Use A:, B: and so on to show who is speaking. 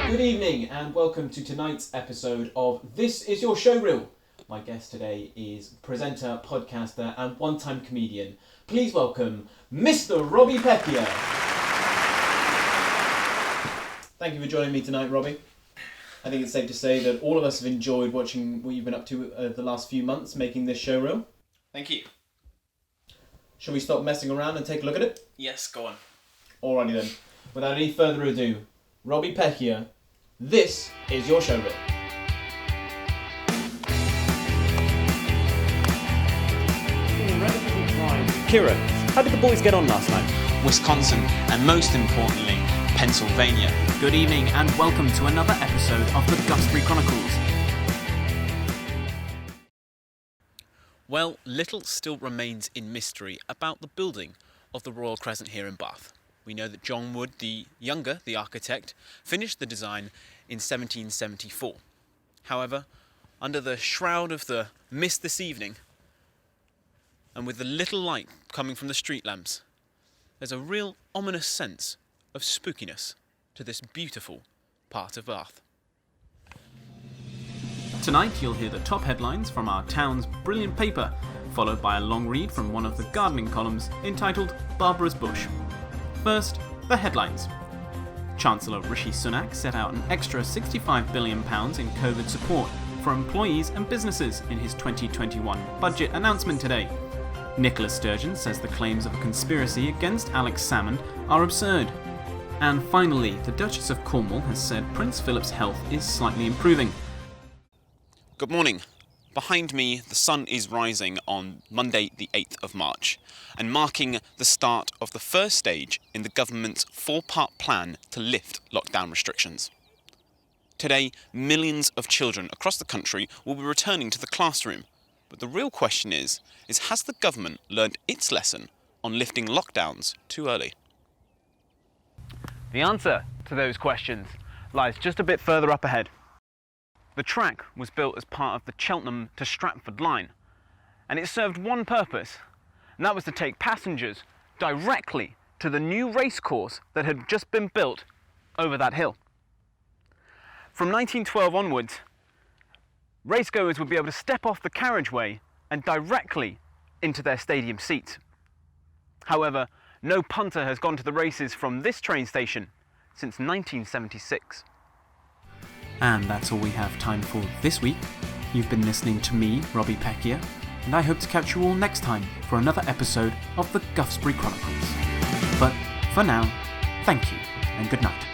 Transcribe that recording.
A: Good evening and welcome to tonight's episode of This Is Your Showreel. My guest today is presenter, podcaster and one-time comedian. Please welcome Mr. Robbie Pecchia. Thank you for joining me tonight, Robbie. I think it's safe to say that all of us have enjoyed watching what you've been up to the last few months making this showreel.
B: Thank you.
A: Shall we stop messing around and take a look at it?
B: Yes, go on.
A: Alrighty then. Without any further ado, Robbie Pecchia, this is your showreel.
C: Kira, how did the boys get on last night?
B: Wisconsin, and most importantly, Pennsylvania.
C: Good evening and welcome to another episode of the Gusbury Chronicles.
B: Well, little still remains in mystery about the building of the Royal Crescent here in Bath. We know that John Wood, the younger, the architect, finished the design in 1774. However, under the shroud of the mist this evening, and with the little light coming from the street lamps, there's a real ominous sense of spookiness to this beautiful part of Bath.
C: Tonight you'll hear the top headlines from our town's brilliant paper, followed by a long read from one of the gardening columns entitled Barbara's Bush. First, the headlines. Chancellor Rishi Sunak set out an extra £65 billion in COVID support for employees and businesses in his 2021 budget announcement today. Nicola Sturgeon says the claims of a conspiracy against Alex Salmond are absurd. And finally, the Duchess of Cornwall has said Prince Philip's health is slightly improving.
B: Good morning. Behind me, the sun is rising on Monday the 8th of March and marking the start of the first stage in the government's four-part plan to lift lockdown restrictions. Today, millions of children across the country will be returning to the classroom. But the real question is has the government learned its lesson on lifting lockdowns too early?
C: The answer to those questions lies just a bit further up ahead. The track was built as part of the Cheltenham to Stratford line, and it served one purpose, and that was to take passengers directly to the new racecourse that had just been built over that hill. From 1912 onwards, racegoers would be able to step off the carriageway and directly into their stadium seats. However, no punter has gone to the races from this train station since 1976. And that's all we have time for this week. You've been listening to me, Robbie Pecchia, and I hope to catch you all next time for another episode of the Gusbury Chronicles. But for now, thank you and good night.